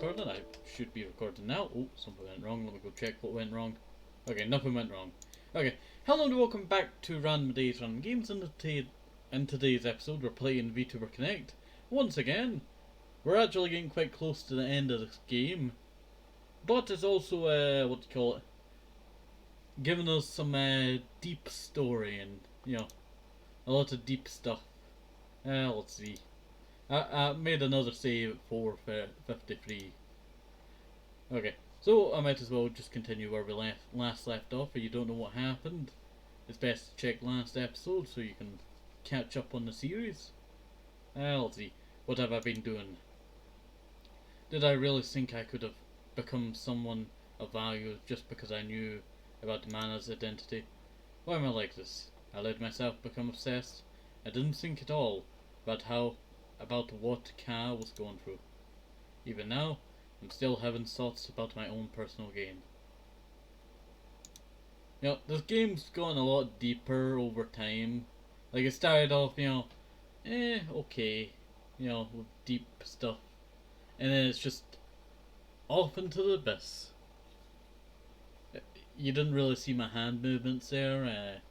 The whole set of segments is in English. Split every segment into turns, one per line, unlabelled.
recording. I should be recording now. Oh, something went wrong. Let me go check what went wrong. Okay, nothing went wrong. Okay, hello and welcome back to Random Days Random Games. In today's episode, we're playing VTuber Connect. Once again, we're actually getting quite close to the end of this game. But it's also, what do you call it? Giving us some deep story and, you know, a lot of deep stuff. Let's see. I made another save at 4:53. Okay, so I might as well just continue where we last left off. If you don't know what happened, it's best to check last episode so you can catch up on the series. Let's see. What have I been doing? Did I really think I could have become someone of value just because I knew about Mana's identity? Why am I like this? I let myself become obsessed. I didn't think at all about what Ka was going through. Even now, I'm still having thoughts about my own personal gain. You know, this game's gone a lot deeper over time. Like, it started off, okay, with deep stuff. And then it's just off into the abyss. You didn't really see my hand movements there.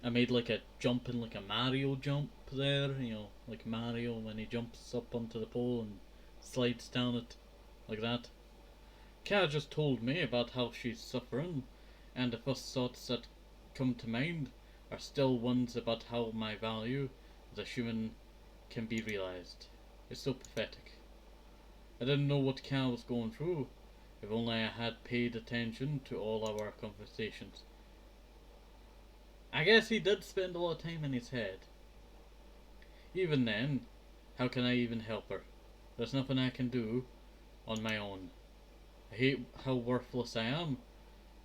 I made like a jump in like a Mario jump there, like Mario when he jumps up onto the pole and slides down it like that. Ka just told me about how she's suffering, and the first thoughts that come to mind are still ones about how my value as a human can be realized. It's so pathetic. I didn't know what Ka was going through. If only I had paid attention to all our conversations. I guess he did spend a lot of time in his head. Even then, how can I even help her? There's nothing I can do on my own. I hate how worthless I am.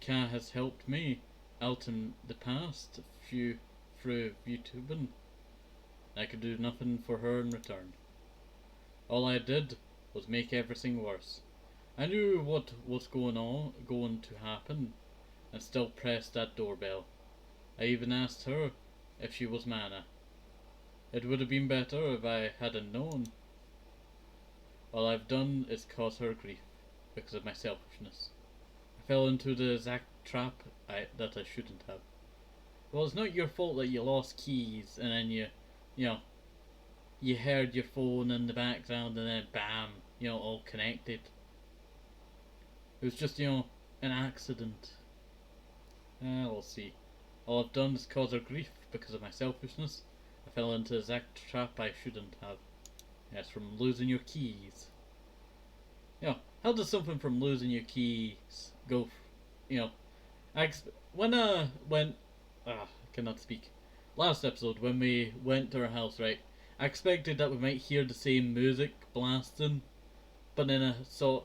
Ka has helped me out in the past through VTubing. I could do nothing for her in return. All I did was make everything worse. I knew what was going to happen, and still pressed that doorbell. I even asked her if she was Mana. It would have been better if I hadn't known. All I've done is cause her grief because of my selfishness. I fell into the exact trap that I shouldn't have. Well, it's not your fault that you lost keys and then you heard your phone in the background and then bam, all connected. It was just, an accident. We'll see. All I've done is cause her grief because of my selfishness. I fell into the exact trap I shouldn't have. Yes, from losing your keys. How does something from losing your keys go? I cannot speak. Last episode, when we went to her house, right? I expected that we might hear the same music blasting, but then I saw,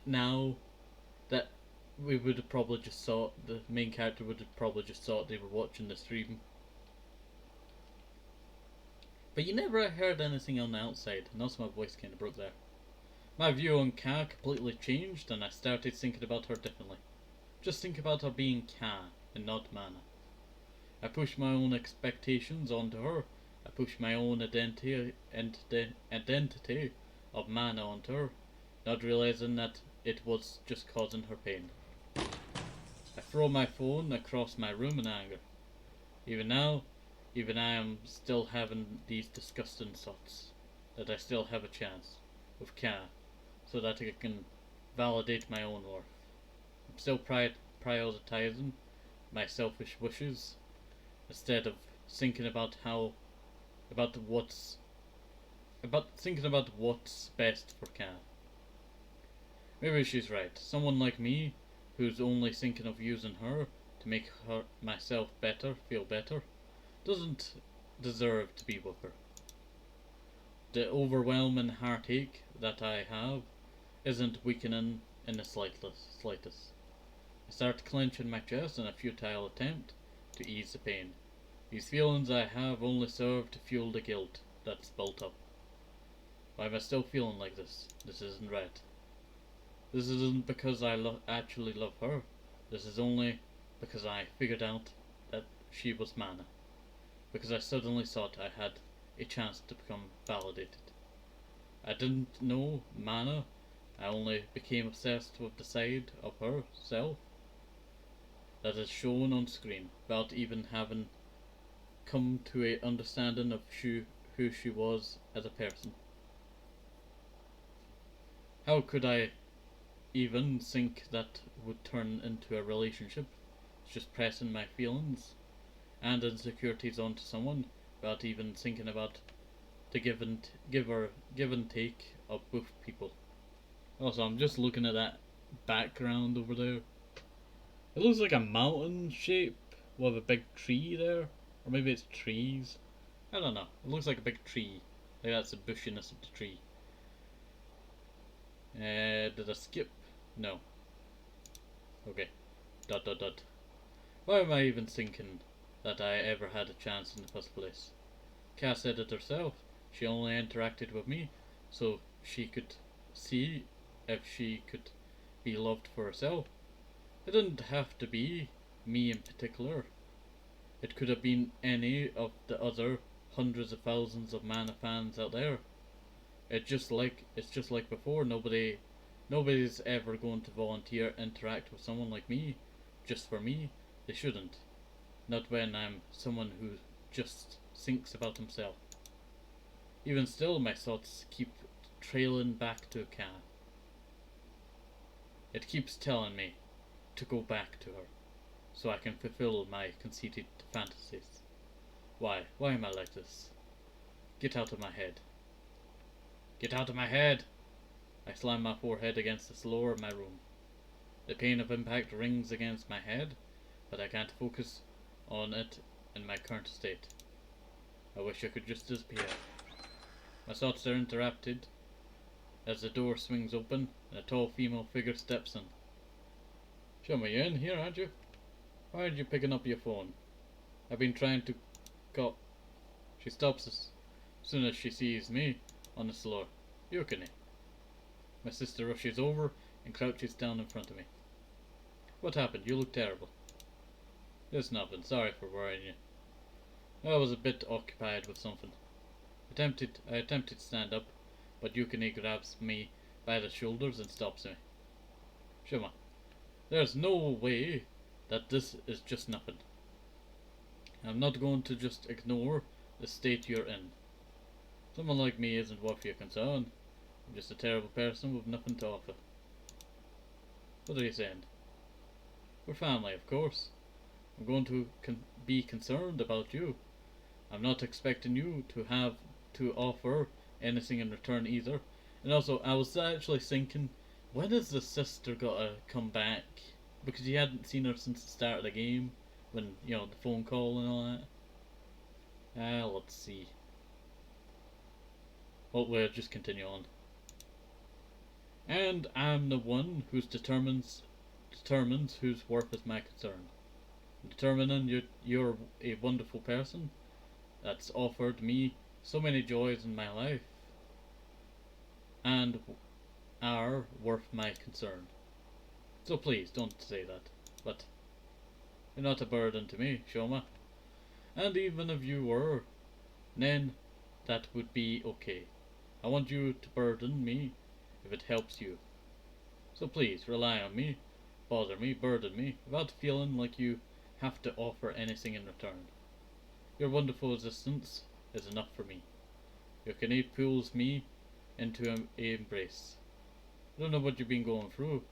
now that we would have probably just thought, the main character would have probably just thought they were watching the stream. But you never heard anything on the outside, and also my voice kinda broke there. My view on Ka completely changed, and I started thinking about her differently. Just think about her being Ka, and not Mana. I pushed my own expectations onto her. I pushed my own identity of Mana onto her, not realizing that it was just causing her pain. I throw my phone across my room in anger. Even now, even I am still having these disgusting thoughts. That I still have a chance with Ka, so that I can validate my own worth. I'm still prioritizing my selfish wishes instead of thinking about what's best for Ka. Maybe she's right. Someone like me, who's only thinking of using her to make myself feel better, doesn't deserve to be with her. The overwhelming heartache that I have isn't weakening in the slightest. I start clenching my chest in a futile attempt to ease the pain. These feelings I have only serve to fuel the guilt that's built up. Why am I still feeling like this? This isn't right. This isn't because I actually love her. This is only because I figured out that she was Mana. Because I suddenly thought I had a chance to become validated. I didn't know Mana I only became obsessed with the side of herself that is shown on screen without even having come to a understanding of who she was as a person. How could I even think that would turn into a relationship? Just pressing my feelings and insecurities onto someone without even thinking about the give and take of both people. Also, I'm just looking at that background over there. It looks like a mountain shape with a big tree there, or maybe it's trees. I don't know. It looks like a big tree. Like that's the bushiness of the tree. Did I skip? No. Okay. Dot dot dot. Why am I even thinking that I ever had a chance in the first place? Cass said it herself. She only interacted with me so she could see if she could be loved for herself. It didn't have to be me in particular. It could have been any of the other hundreds of thousands of Mana fans out there. It's just like before. Nobody's ever going to volunteer interact with someone like me just for me. They shouldn't. Not when I'm someone who just thinks about himself. Even still, my thoughts keep trailing back to Ka. It keeps telling me to go back to her, so I can fulfill my conceited fantasies. Why am I like this? Get out of my head. Get out of my head! I slam my forehead against the floor of my room. The pain of impact rings against my head, but I can't focus on it in my current state. I wish I could just disappear. My thoughts are interrupted as the door swings open and a tall female figure steps in. Show me, you're in here, aren't you? Why aren't you picking up your phone? I've been trying to call. She stops as soon as she sees me on the floor. Yukini. My sister rushes over and crouches down in front of me. What happened? You look terrible. There's nothing. Sorry for worrying you. I was a bit occupied with something. I attempted to stand up, but Yukini grabs me by the shoulders and stops me. Shuma, there's no way that this is just nothing. I'm not going to just ignore the state you're in. Someone like me isn't worth your concern. I'm just a terrible person with nothing to offer. What are you saying? We're family, of course. I'm going to be concerned about you. I'm not expecting you to have to offer anything in return either. And also, I was actually thinking, when is the sister gotta come back? Because you hadn't seen her since the start of the game, when, you know, the phone call and all that. Let's see. Well, we'll just continue on. And I'm the one who determines whose worth is my concern. Determining you're a wonderful person that's offered me so many joys in my life and are worth my concern. So please don't say that. But you're not a burden to me, Shoma. And even if you were, then that would be okay. I want you to burden me if it helps you. So please rely on me, bother me, burden me, without feeling like you have to offer anything in return. Your wonderful existence is enough for me. Your Kinect pulls me into an embrace. I don't know what you've been going through,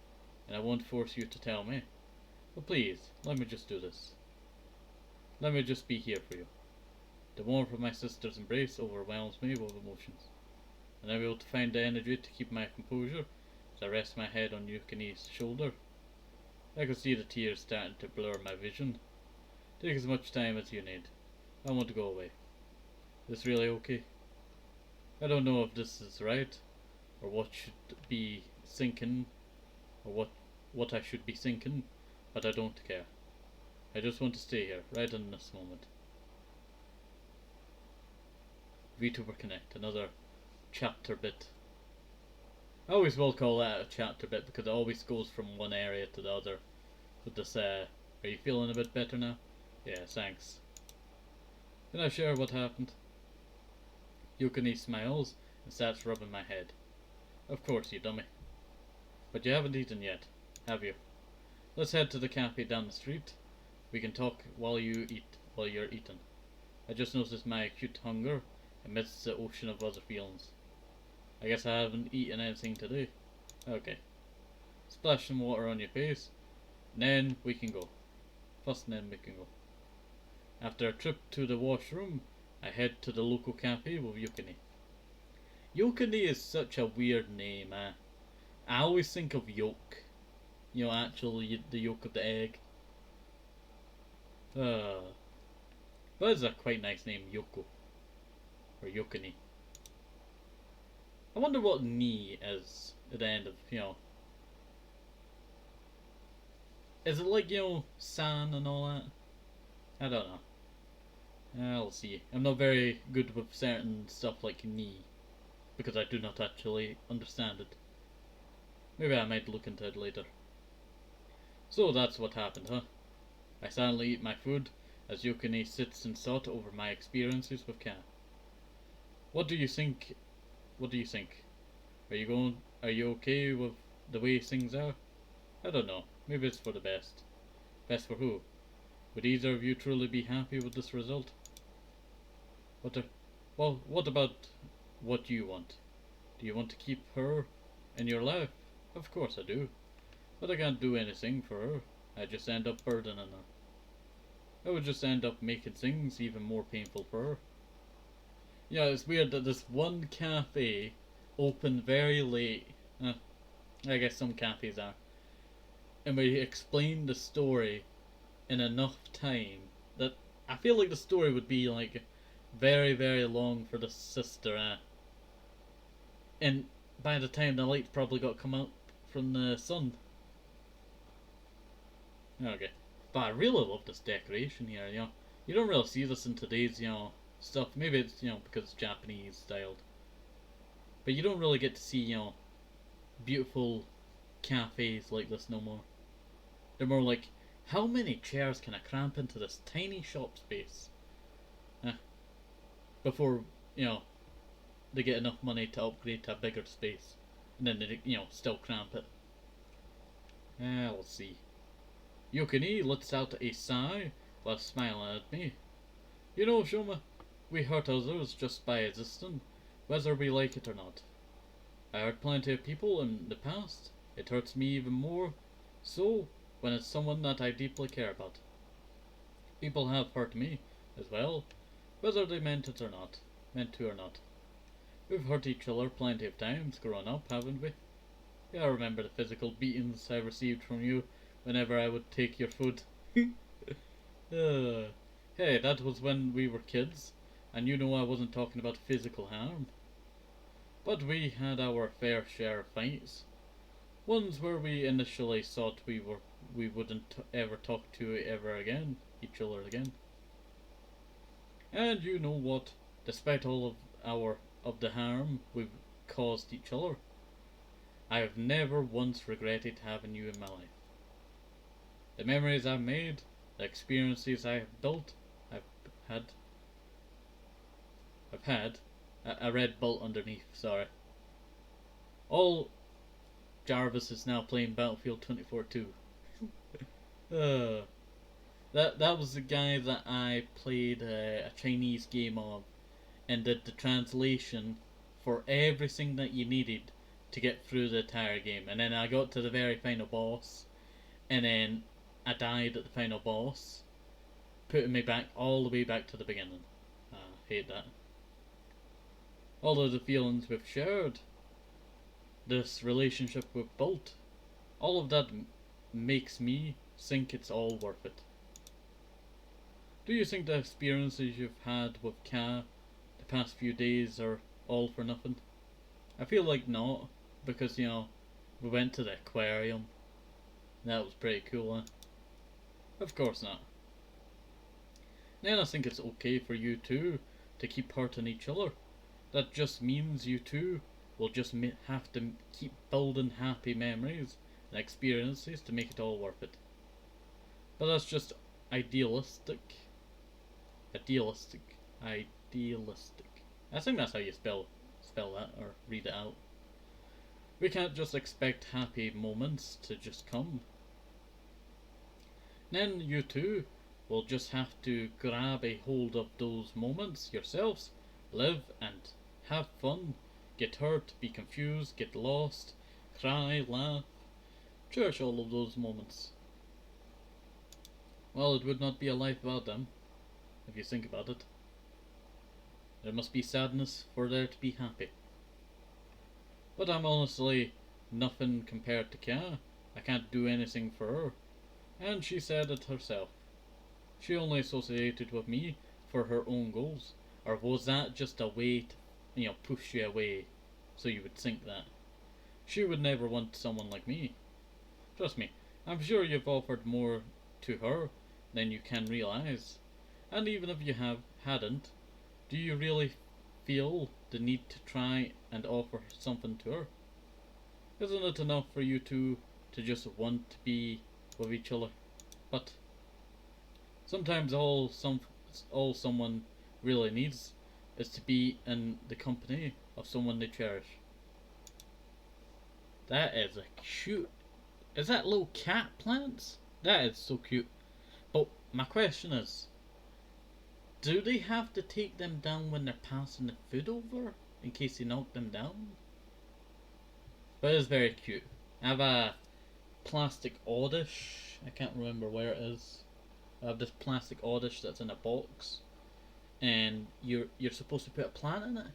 and I won't force you to tell me. But please, let me just do this. Let me just be here for you. The warmth of my sister's embrace overwhelms me with emotions, and I'm able to find the energy to keep my composure as I rest my head on Yukine's shoulder. I can see the tears starting to blur my vision. Take as much time as you need. I want to go away. Is this really okay? I don't know if this is right, or what should be thinking, or what I should be thinking, but I don't care. I just want to stay here, right in this moment. VTuber Connect, another chapter bit. I always will call that a chapter bit because it always goes from one area to the other. With this, are you feeling a bit better now? Yeah, thanks. Can I share what happened? Yukini smiles and starts rubbing my head. Of course, you dummy. But you haven't eaten yet, have you? Let's head to the cafe down the street. We can talk while you're eating. I just noticed my acute hunger amidst the ocean of other feelings. I guess I haven't eaten anything today. Okay. Splash some water on your face, and then we can go. First, and then we can go. After a trip to the washroom, I head to the local cafe with Yukini. Yukini is such a weird name, eh? I always think of yolk. You know, actually the yolk of the egg. But it's a quite nice name, Yoko. Or Yukini. I wonder what ni is at the end of, you know. Is it like, you know, san and all that? I don't know. I'll see. I'm not very good with certain stuff like ni, because I do not actually understand it. Maybe I might look into it later. So that's what happened, huh? I silently eat my food as Yukini sits in thought over my experiences with Kat. What do you think? What do you think? Are you okay with the way things are? I don't know. Maybe it's for the best. Best for who? Would either of you truly be happy with this result? What about what you want? Do you want to keep her in your life? Of course I do. But I can't do anything for her. I just end up burdening her. I would just end up making things even more painful for her. Yeah, it's weird that this one cafe opened very late. I guess some cafes are. And we explained the story in enough time that I feel like the story would be like very, very long for the sister. And by the time the lights probably got come out from the sun. Okay. But I really love this decoration here, you know. You don't really see this in today's, you know, stuff. Maybe it's, you know, because it's Japanese styled. But you don't really get to see, you know, beautiful cafes like this no more. They're more like, how many chairs can I cramp into this tiny shop space? Before, you know, they get enough money to upgrade to a bigger space. And then they, you know, still cramp it. Let's see. Yukini lets out a sigh while smiling at me. You know, Shoma, we hurt others just by existing, whether we like it or not. I hurt plenty of people in the past. It hurts me even more so when it's someone that I deeply care about. People have hurt me as well, whether they meant to or not. We've hurt each other plenty of times growing up, haven't we? Yeah, I remember the physical beatings I received from you whenever I would take your food. Hey, that was when we were kids, and you know I wasn't talking about physical harm. But we had our fair share of fights. Ones where we initially thought we wouldn't ever talk to each other again. And you know what? Despite all of the harm we've caused each other, I have never once regretted having you in my life. The memories I've made, the experiences I have built, I've had. I read built underneath, sorry. All Jarvis is now playing Battlefield 2042. That was the guy that I played a Chinese game of and did the translation for everything that you needed to get through the entire game. And then I got to the very final boss, and then I died at the final boss, putting me back all the way back to the beginning. Hate that. All of the feelings we've shared, this relationship we've built, all of that makes me think it's all worth it. Do you think the experiences you've had with Ka the past few days are all for nothing? I feel like not, because, you know, we went to the aquarium. That was pretty cool, huh? Of course not. Then I think it's okay for you two to keep hurting each other. That just means you two will just have to keep building happy memories and experiences to make it all worth it. But that's just idealistic. Idealistic. I think that's how you spell that or read it out. We can't just expect happy moments to just come. Then you too will just have to grab a hold of those moments yourselves, live and have fun, get hurt, be confused, get lost, cry, laugh, cherish all of those moments. Well, it would not be a life without them, if you think about it. There must be sadness for there to be happy. But I'm honestly nothing compared to Kya. I can't do anything for her. And she said it herself. She only associated with me for her own goals. Or was that just a way to, push you away so you would think that? She would never want someone like me. Trust me, I'm sure you've offered more to her than you can realize. And even if you hadn't, do you really feel the need to try and offer something to her? Isn't it enough for you two to just want to be with each other? But sometimes all someone really needs is to be in the company of someone they cherish. That is a cute. Is that little cat plants? That is so cute. But my question is, do they have to take them down when they're passing the food over in case they knock them down? But it is very cute. I have a plastic oddish. I can't remember where it is. I have this plastic oddish that's in a box, and you're supposed to put a plant in it,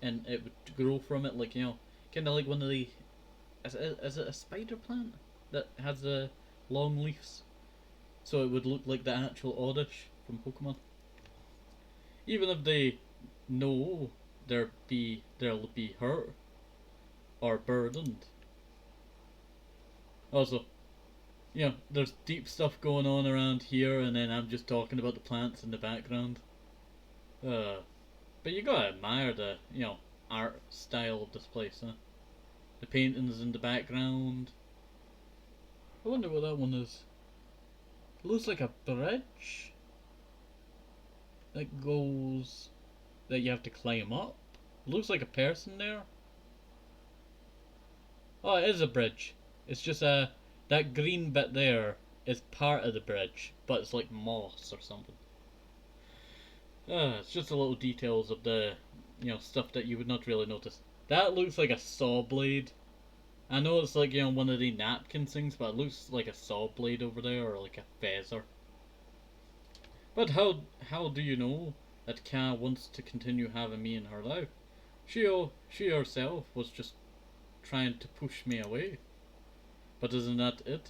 and it would grow from it, like, kind of like one of the. Is it a spider plant that has the long leaves? So it would look like the actual oddish from Pokemon. Even if they know they'll be hurt or burdened. Also, there's deep stuff going on around here, and then I'm just talking about the plants in the background. But you gotta admire the, art style of this place, huh? The paintings in the background. I wonder what that one is. It looks like a bridge that you have to climb up. It looks like a person there. Oh, it is a bridge. It's just that green bit there is part of the bridge, but it's like moss or something. It's just the little details of the, stuff that you would not really notice. That looks like a saw blade. I know it's like, one of the napkin things, but it looks like a saw blade over there, or like a feather. But how do you know that Ka wants to continue having me in her life? She herself was just trying to push me away. But isn't that it?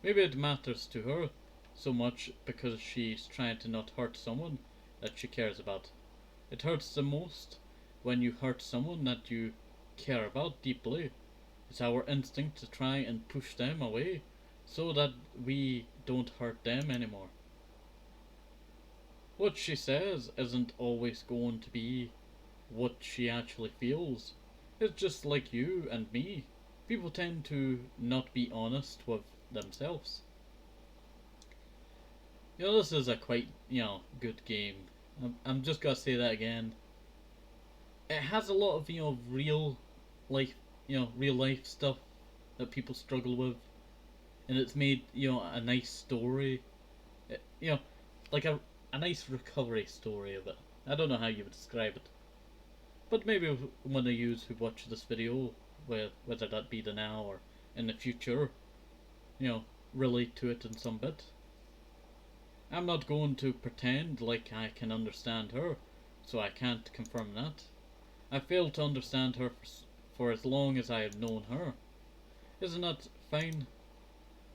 Maybe it matters to her so much because she's trying to not hurt someone that she cares about. It hurts the most when you hurt someone that you care about deeply. It's our instinct to try and push them away so that we don't hurt them anymore. What she says isn't always going to be what she actually feels. It's just like you and me. People tend to not be honest with themselves. This is a quite, good game. I'm just gonna say that again. It has a lot of, real life, real life stuff that people struggle with. And it's made, a nice story. Like a nice recovery story of it. I don't know how you would describe it. But maybe one of you who watch this video, whether that be the now or in the future, relate to it in some bit. I'm not going to pretend like I can understand her, so I can't confirm that. I failed to understand her for as long as I have known her. Isn't that fine?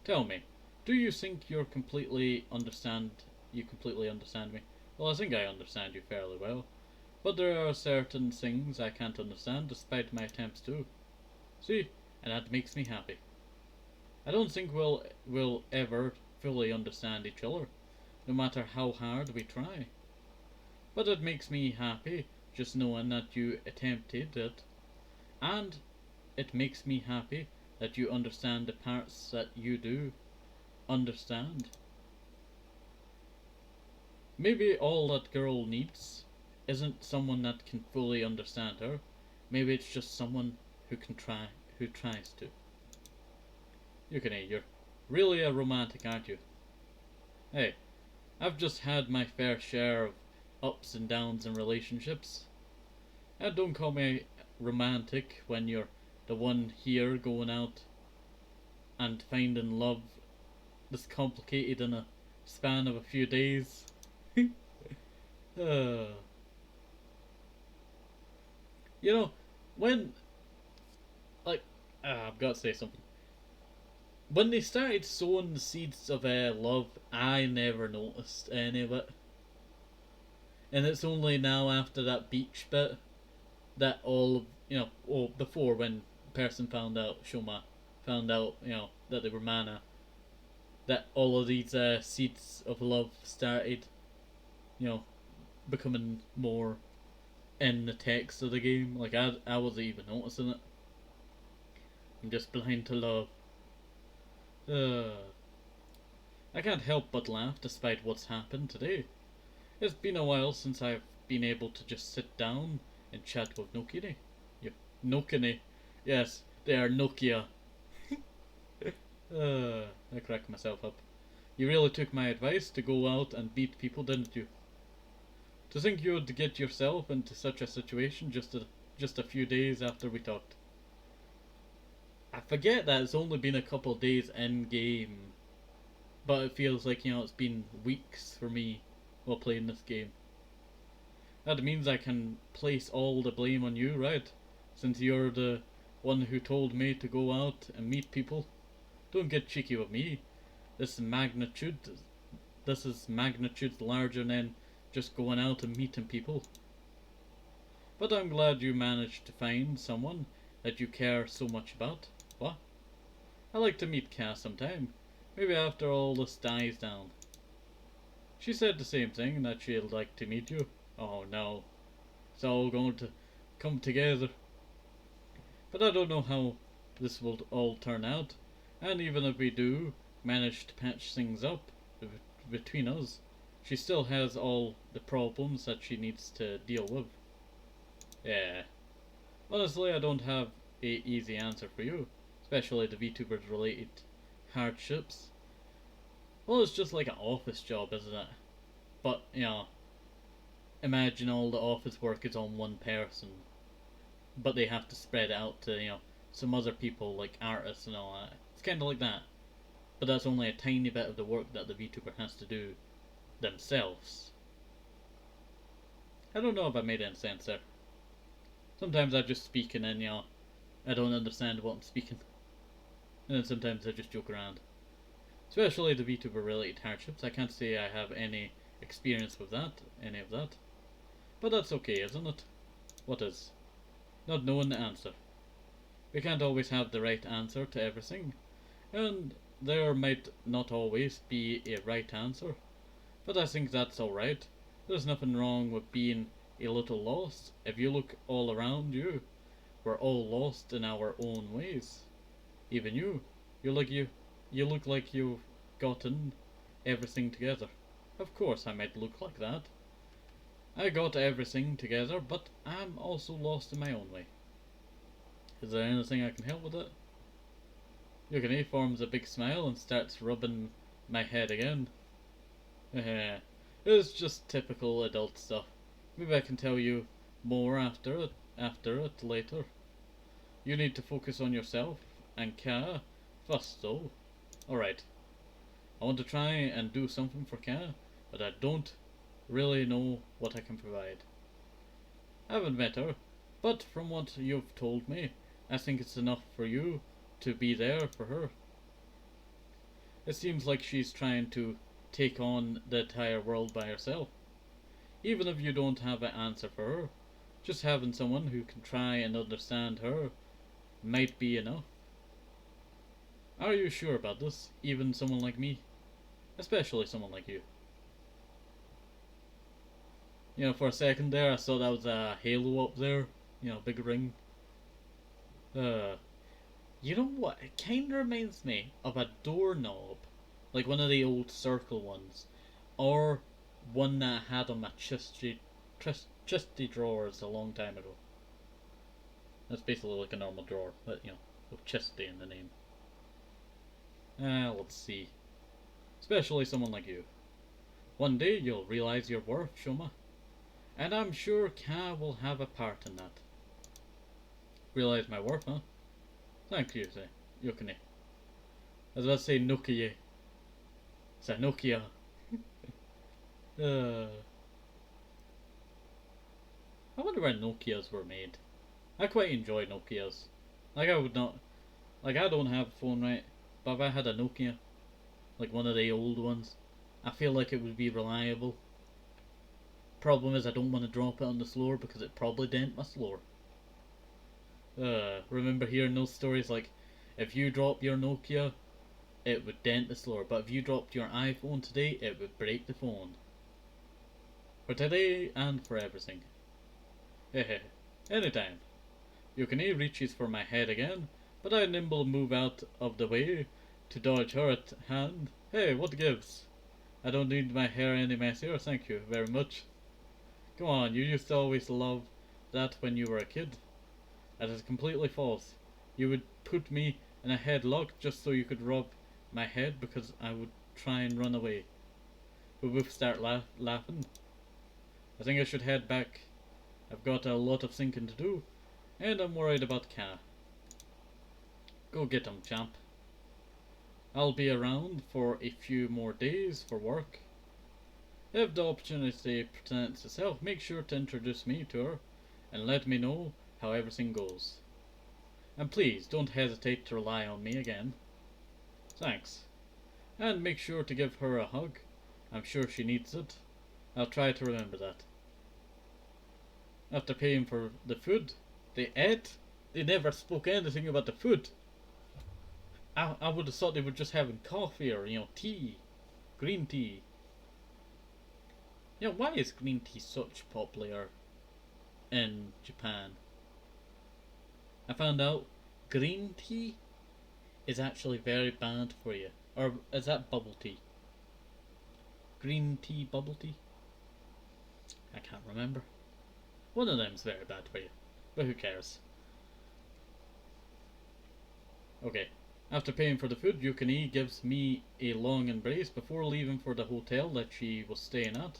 Tell me, do you think you completely understand me? Well, I think I understand you fairly well. But there are certain things I can't understand despite my attempts to. See, and that makes me happy. I don't think we'll ever fully understand each other, no matter how hard we try. But it makes me happy just knowing that you attempted it, and it makes me happy that you understand the parts that you do understand. Maybe all that girl needs isn't someone that can fully understand her. Maybe it's just someone who tries to. You're really a romantic, aren't you? Hey, I've just had my fair share of ups and downs in relationships. And don't call me romantic when you're the one here going out and finding love this complicated in a span of a few days. uh, you know, when, like, I've got to say something. When they started sowing the seeds of love, I never noticed any of it. And it's only now after that beach bit that all of, before when the person found out, Shoma found out, that they were mana, that all of these seeds of love started, you know, becoming more in the text of the game. Like, I wasn't even noticing it. I'm just blind to love. I can't help but laugh despite what's happened today. It's been a while since I've been able to just sit down and chat with Nokine. Nokine. Yes, they are Nokia. I cracked myself up. You really took my advice to go out and beat people, didn't you? To think you would get yourself into such a situation just a few days after we talked. I forget that it's only been a couple of days in game, but it feels like, it's been weeks for me while playing this game. That means I can place all the blame on you, right? Since you're the one who told me to go out and meet people. Don't get cheeky with me. This is magnitudes larger than just going out and meeting people. But I'm glad you managed to find someone that you care so much about. What? I like to meet Cass sometime. Maybe after all this dies down. She said the same thing, that she'd like to meet you. Oh no. It's all going to come together. But I don't know how this will all turn out. And even if we do manage to patch things up between us, she still has all the problems that she needs to deal with. Yeah. Honestly, I don't have a easy answer for you, especially the VTubers related hardships. Well, it's just like an office job, isn't it? But, imagine all the office work is on one person, but they have to spread it out to, some other people like artists and all that. It's kind of like that. But that's only a tiny bit of the work that the VTuber has to do themselves. I don't know if I made any sense there. Sometimes I just speak and then, I don't understand what I'm speaking. And then sometimes I just joke around. Especially the VTuber related hardships. I can't say I have any experience with any of that. But that's okay, isn't it? What is? Not knowing the answer. We can't always have the right answer to everything. And there might not always be a right answer. But I think that's alright. There's nothing wrong with being a little lost. If you look all around you, we're all lost in our own ways. Even you. You look like you've gotten everything together. Of course I might look like that. I got everything together, but I'm also lost in my own way. Is there anything I can help with it? Yukine forms a big smile and starts rubbing my head again. It's just typical adult stuff. Maybe I can tell you more after it later. You need to focus on yourself and Ka first though. Alright. I want to try and do something for Ka, but I don't really know what I can provide. I haven't met her, but from what you've told me, I think it's enough for you to be there for her. It seems like she's trying to take on the entire world by herself. Even if you don't have an answer for her, just having someone who can try and understand her might be enough. Are you sure about this? Even someone like me? Especially someone like you. For a second there I thought that was a halo up there. Big ring. You know what? It kinda reminds me of a doorknob. Like one of the old circle ones. Or one that I had on my chesty drawers a long time ago. That's basically like a normal drawer, but you know, with toastie in the name. Let's see. Especially someone like you. One day you'll realize your worth, Shoma. And I'm sure Ka will have a part in that. Realize my worth, huh? Thank you, say Yukine. I was about to say Nokia. It's a Nokia. I wonder when Nokias were made. I quite enjoy Nokias. Like I would not, like I don't have a phone right, but if I had a Nokia, like one of the old ones, I feel like it would be reliable. Problem is I don't want to drop it on the floor because it probably dent my floor. Remember hearing those stories like, if you drop your Nokia, it would dent the floor, but if you dropped your iPhone today, it would break the phone. For today and for everything. Hehe, anytime. Yukine reaches for my head again, but I nimble move out of the way to dodge her hand. Hey, what gives? I don't need my hair any messier, thank you very much. Come on, you used to always love that when you were a kid. That is completely false. You would put me in a headlock just so you could rub my head because I would try and run away. We both start laughing. I think I should head back. I've got a lot of thinking to do, and I'm worried about Ka. Go get him, champ. I'll be around for a few more days for work. If the opportunity presents itself, make sure to introduce me to her and let me know how everything goes. And please don't hesitate to rely on me again. Thanks. And make sure to give her a hug. I'm sure she needs it. I'll try to remember that. After paying for the food they ate, they never spoke anything about the food. I would have thought they were just having coffee or, you know, tea. Green tea. You know, why is green tea such popular in Japan? I found out green tea is actually very bad for you. Or is that bubble tea? Green tea, bubble tea? I can't remember. One of them's very bad for you. But who cares? Okay. After paying for the food, Yukine gives me a long embrace before leaving for the hotel that she was staying at.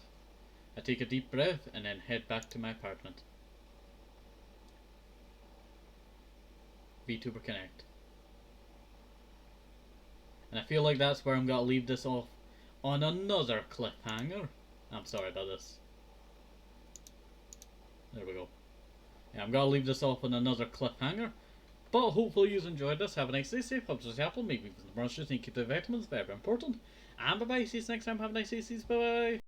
I take a deep breath and then head back to my apartment. VTuber Connect. And I feel like that's where I'm going to leave this off on another cliffhanger. I'm sorry about this. There we go. Yeah, I'm going to leave this off on another cliffhanger. But hopefully you enjoyed this. Have a nice day, safe, helps us apple, maybe with the brushes and keep the vitamins very important. And bye bye, see you next time, have a nice day, see you, bye bye.